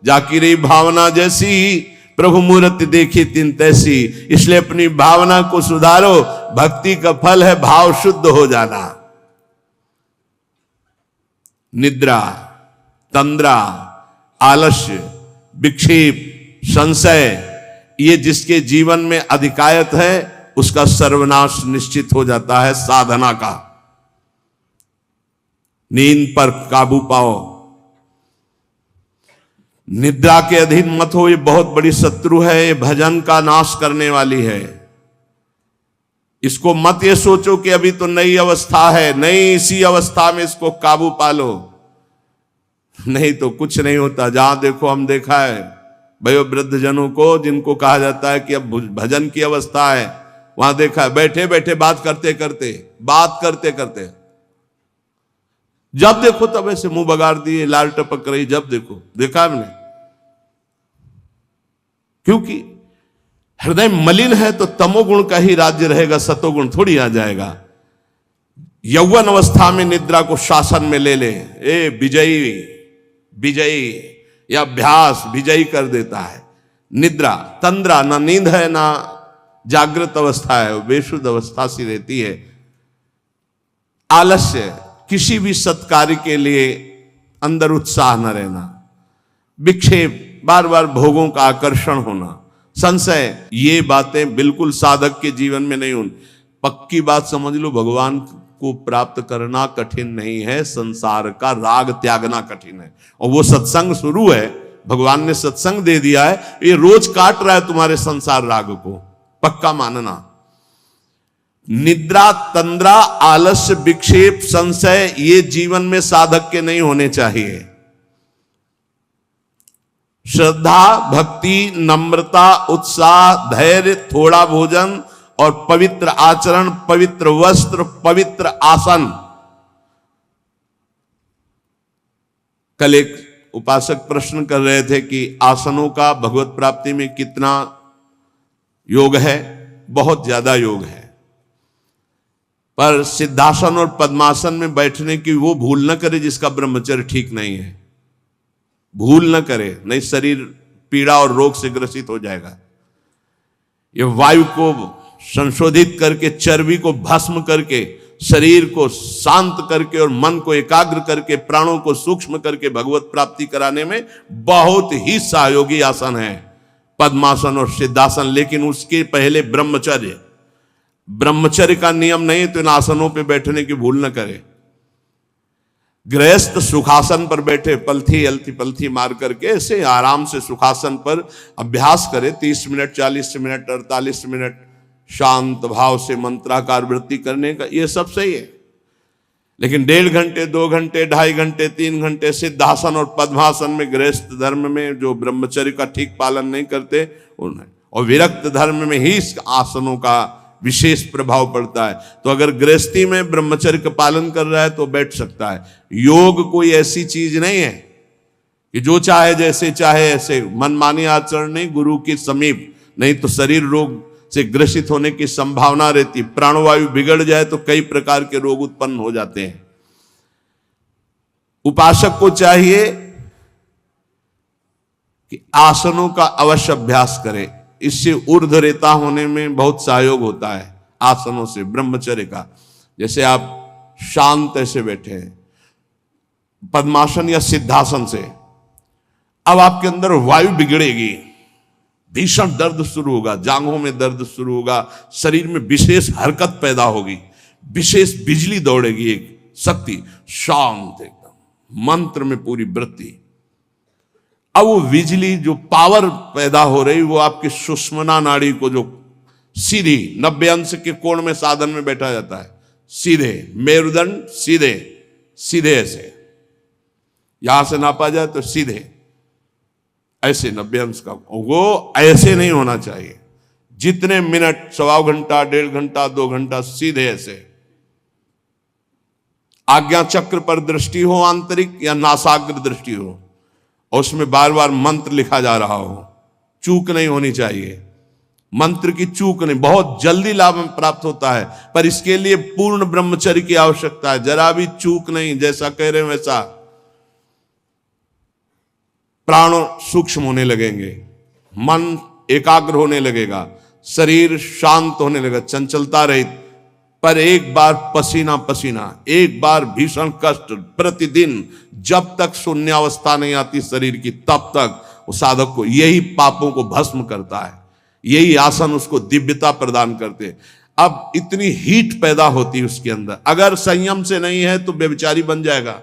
जाकी भावना जैसी प्रभु मूर्ति देखी तिन तैसी। इसलिए अपनी भावना को सुधारो। भक्ति का फल है भाव शुद्ध हो जाना। निद्रा, तंद्रा, आलस्य, विक्षेप, संशय, ये जिसके जीवन में अधिकायत है उसका सर्वनाश निश्चित हो जाता है साधना का। नींद पर काबू पाओ। निद्रा के अधीन मत हो, ये बहुत बड़ी शत्रु है, ये भजन का नाश करने वाली है। इसको मत ये सोचो कि अभी तो नई अवस्था है, नहीं, इसी अवस्था में इसको काबू पालो, नहीं तो कुछ नहीं होता। जहां देखो, हम देखा है वयोवृद्ध जनों को जिनको कहा जाता है कि अब भजन की अवस्था है, वहां देखा है बैठे बैठे बात करते करते जब देखो तब ऐसे मुंह बगाड़ दिए, लाल टपक रही, जब देखो, देखा हमने। क्योंकि हृदय मलिन है तो तमोगुण का ही राज्य रहेगा, सतोगुण थोड़ी आ जाएगा। यौवन अवस्था में निद्रा को शासन में ले ले, ए विजयी या अभ्यास विजयी कर देता है। निद्रा, तंद्रा, ना नींद है ना जागृत अवस्था है, वो बेशुद्ध अवस्था सी रहती है। आलस्य, किसी भी सत्कार्य के लिए अंदर उत्साह न रहना। विक्षेप, बार बार भोगों का आकर्षण होना। संशय, ये बातें बिल्कुल साधक के जीवन में नहीं होनी। पक्की बात समझ लो, भगवान को प्राप्त करना कठिन नहीं है, संसार का राग त्यागना कठिन है। और वो सत्संग शुरू है, भगवान ने सत्संग दे दिया है, ये रोज काट रहा है तुम्हारे संसार राग को, पक्का मानना। निद्रा, तंद्रा, आलस्य, विक्षेप, संशय, ये जीवन में साधक के नहीं होने चाहिए। श्रद्धा, भक्ति, नम्रता, उत्साह, धैर्य, थोड़ा भोजन और पवित्र आचरण, पवित्र वस्त्र, पवित्र आसन। कल एक उपासक प्रश्न कर रहे थे कि आसनों का भगवत प्राप्ति में कितना योग है। बहुत ज्यादा योग है, पर सिद्धासन और पद्मासन में बैठने की वो भूल न करे जिसका ब्रह्मचर्य ठीक नहीं है। भूल न करे, नहीं शरीर पीड़ा और रोग से ग्रसित हो जाएगा। ये वायु को संशोधित करके, चर्बी को भस्म करके, शरीर को शांत करके और मन को एकाग्र करके, प्राणों को सूक्ष्म करके भगवत प्राप्ति कराने में बहुत ही सहयोगी आसन है पद्मासन और सिद्धासन। लेकिन उसके पहले ब्रह्मचर्य का नियम नहीं, तो इन आसनों पे बैठने की भूल न करे। गृहस्थ सुखासन पर बैठे, पलथी मार करके ऐसे आराम से सुखासन पर अभ्यास करे। 30 मिनट, 40 मिनट, 48 मिनट शांत भाव से मंत्राकार वृत्ति करने का, ये सब सही है। लेकिन 1.5 घंटे, 2 घंटे, 2.5 घंटे, 3 घंटे सिद्धासन और पद्मासन में गृहस्थ धर्म में जो ब्रह्मचर्य का ठीक पालन नहीं करते उन्हें, और विरक्त धर्म में ही इस आसनों का विशेष प्रभाव पड़ता है। तो अगर गृहस्थी में ब्रह्मचर्य का पालन कर रहा है तो बैठ सकता है। योग कोई ऐसी चीज नहीं है कि जो चाहे जैसे चाहे ऐसे मनमानी आचरण नहीं, गुरु के समीप, नहीं तो शरीर रोग से ग्रसित होने की संभावना रहती। प्राणवायु बिगड़ जाए तो कई प्रकार के रोग उत्पन्न हो जाते हैं। उपासक को चाहिए कि आसनों का अवश्य अभ्यास करे। इससे ऊर्ध्वरेता होने में बहुत सहयोग होता है आसनों से, ब्रह्मचर्य का। जैसे आप शांत ऐसे बैठे हैं पद्मासन या सिद्धासन से, अब आपके अंदर वायु बिगड़ेगी, भीषण दर्द शुरू होगा, जांघों में दर्द शुरू होगा, शरीर में विशेष हरकत पैदा होगी, विशेष बिजली दौड़ेगी, एक शक्ति, शांत एकदम, मंत्र में पूरी वृत्ति। अब वो बिजली जो पावर पैदा हो रही, वो आपकी सुषुम्ना नाड़ी को जो सीधी 90 अंश के कोण में साधन में बैठा जाता है, सीधे मेरुदंड, सीधे ऐसे, यहां से नापा जाए तो सीधे ऐसे 90 अंश का, वो ऐसे नहीं होना चाहिए। जितने मिनट, 1.25 घंटा, 1.5 घंटा, 2 घंटा, सीधे ऐसे। आज्ञा चक्र पर दृष्टि हो आंतरिक या नासाग्र दृष्टि हो, और उसमें बार बार मंत्र लिखा जा रहा हो, चूक नहीं होनी चाहिए। मंत्र की चूक नहीं, बहुत जल्दी लाभ प्राप्त होता है, पर इसके लिए पूर्ण ब्रह्मचर्य की आवश्यकता है। जरा भी चूक नहीं, जैसा कह रहे हैं वैसा। प्राण सूक्ष्म होने लगेंगे, मन एकाग्र होने लगेगा, शरीर शांत होने लगेगा, चंचलता रहित। पर एक बार पसीना पसीना, एक बार भीषण कष्ट प्रतिदिन, जब तक शून्यावस्था नहीं आती शरीर की, तब तक वो साधक को यही पापों को भस्म करता है। यही आसन उसको दिव्यता प्रदान करते। अब इतनी हीट पैदा होती है उसके अंदर, अगर संयम से नहीं है तो व्यभिचारी बन जाएगा।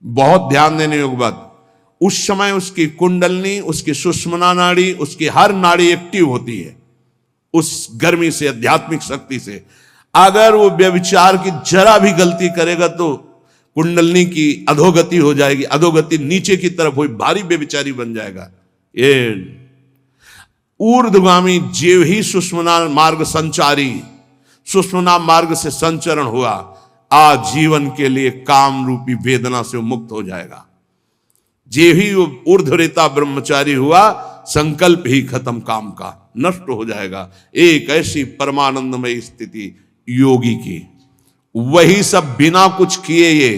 बहुत ध्यान देने योग्य बात, उस समय उसकी कुंडलनी, उसकी सुषुम्ना नाड़ी, उसकी हर नाड़ी एक्टिव होती है उस गर्मी से, आध्यात्मिक शक्ति से। अगर वो व्यभिचार की जरा भी गलती करेगा तो कुंडलनी की अधोगति हो जाएगी, अधोगति नीचे की तरफ हुई, भारी व्यभिचारी बन जाएगा। ये ऊर्ध्वगामी जीव ही सुषुम्ना मार्ग संचारी, सुषुम्ना मार्ग से संचरण हुआ, आजीवन के लिए काम रूपी वेदना से मुक्त हो जाएगा। जीव ही ऊर्ध्वरेता ब्रह्मचारी हुआ, संकल्प ही खत्म काम का, नष्ट हो जाएगा। एक ऐसी परमानंदमय स्थिति योगी की, वही सब बिना कुछ किए ये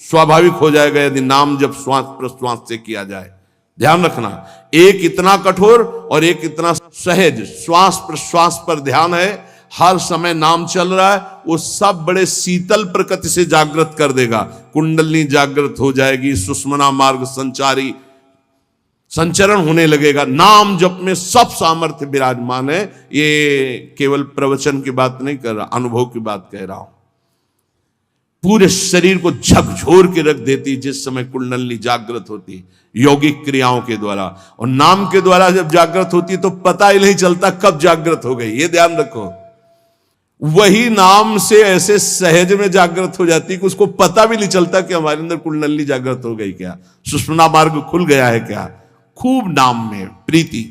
स्वाभाविक हो जाएगा यदि नाम जब श्वास प्रश्वास से किया जाए। ध्यान रखना, एक इतना कठोर और एक इतना सहज, श्वास प्रश्वास पर ध्यान है, हर समय नाम चल रहा है, वो सब बड़े शीतल प्रकृति से जागृत कर देगा। कुंडलनी जागृत हो जाएगी, सुषुम्ना मार्ग संचारी संचरण होने लगेगा। नाम जप में सब सामर्थ्य विराजमान है। ये केवल प्रवचन की बात नहीं कर रहा, अनुभव की बात कह रहा हूं। पूरे शरीर को झकझोर के रख देती जिस समय कुंडलनी जागृत होती यौगिक क्रियाओं के द्वारा, और नाम के द्वारा जब जागृत होती तो पता ही नहीं चलता कब जागृत हो गई। ये ध्यान रखो, वही नाम से ऐसे सहज में जागृत हो जाती कि उसको पता भी नहीं चलता कि हमारे अंदर कुंडलनी जागृत हो गई क्या, सुषुम्ना मार्ग खुल गया है क्या। खूब नाम में प्रीति,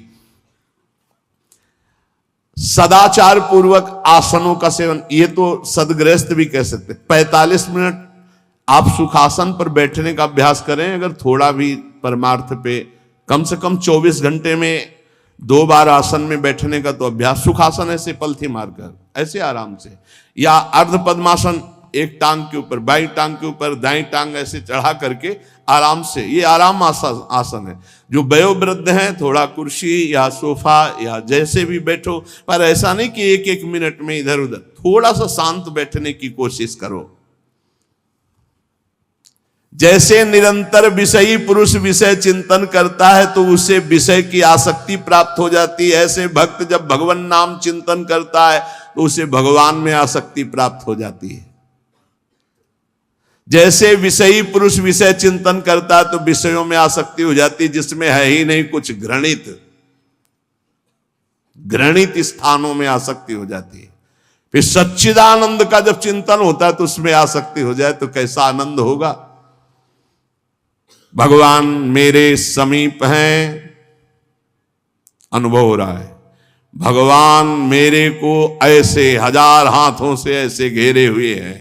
सदाचार पूर्वक आसनों का सेवन, ये तो सदगृहस्थ भी कह सकते। 45 मिनट आप सुखासन पर बैठने का अभ्यास करें, अगर थोड़ा भी परमार्थ पे, कम से कम 24 घंटे में 2 बार आसन में बैठने का तो अभ्यास। सुखासन ऐसे पलथी मारकर ऐसे आराम से, या अर्ध पद्मासन, एक टांग के ऊपर, बाई टांग के ऊपर दाई टांग ऐसे चढ़ा करके आराम से, ये आराम आसन है। जो वयोवृद्ध हैं थोड़ा कुर्सी या सोफा या जैसे भी बैठो, पर ऐसा नहीं कि एक एक मिनट में इधर उधर, थोड़ा सा शांत बैठने की कोशिश करो। जैसे निरंतर विषयी पुरुष विषय चिंतन करता है तो उसे विषय की आसक्ति प्राप्त हो जाती है, ऐसे भक्त जब भगवान नाम चिंतन करता है तो उसे भगवान में आसक्ति प्राप्त हो जाती है। जैसे विषयी पुरुष विषय चिंतन करता है तो विषयों में आसक्ति हो जाती है जिसमें है ही नहीं कुछ, घृणित स्थानों में आसक्ति हो जाती है। फिर सच्चिदानंद का जब चिंतन होता है तो उसमें आसक्ति हो जाए तो कैसा आनंद होगा। भगवान मेरे समीप हैं, अनुभव हो रहा है। भगवान मेरे को ऐसे 1000 हाथों से ऐसे घेरे हुए हैं।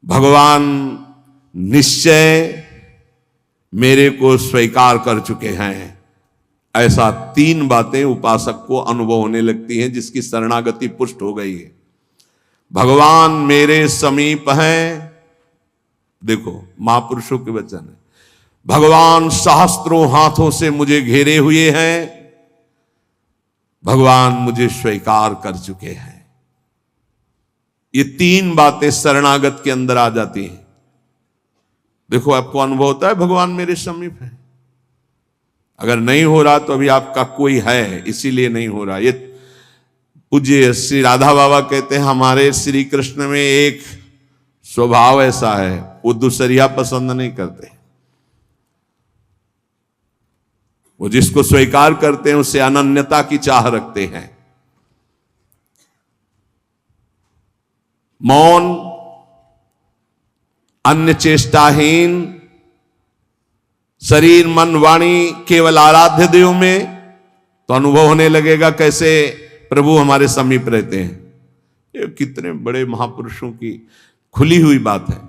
भगवान निश्चय मेरे को स्वीकार कर चुके हैं। ऐसा 3 बातें उपासक को अनुभव होने लगती हैं जिसकी शरणागति पुष्ट हो गई है। भगवान मेरे समीप हैं, देखो महापुरुषों के वचन है। भगवान सहस्त्रों हाथों से मुझे घेरे हुए हैं, भगवान मुझे स्वीकार कर चुके हैं। ये 3 बातें शरणागत के अंदर आ जाती हैं। देखो आपको अनुभव होता है भगवान मेरे समीप है। अगर नहीं हो रहा तो अभी आपका कोई है, इसीलिए नहीं हो रहा। ये पूज्य श्री राधा बाबा कहते हैं हमारे श्री कृष्ण में एक स्वभाव ऐसा है, वो दूसरिया पसंद नहीं करते। वो जिसको स्वीकार करते हैं उससे अनन्यता की चाह रखते हैं। मौन, अन्य चेष्टाहीन, शरीर मन वाणी केवल आराध्य देव में, तो अनुभव होने लगेगा कैसे प्रभु हमारे समीप रहते हैं। ये कितने बड़े महापुरुषों की खुली हुई बात है।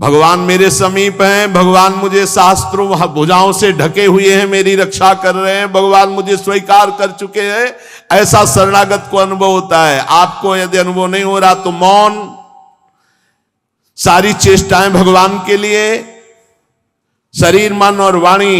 भगवान मेरे समीप हैं, भगवान मुझे शास्त्रों भुजाओं से ढके हुए हैं, मेरी रक्षा कर रहे हैं, भगवान मुझे स्वीकार कर चुके हैं। ऐसा शरणागत को अनुभव होता है। आपको यदि अनुभव नहीं हो रहा तो मौन, सारी चेष्टाएं भगवान के लिए, शरीर मन और वाणी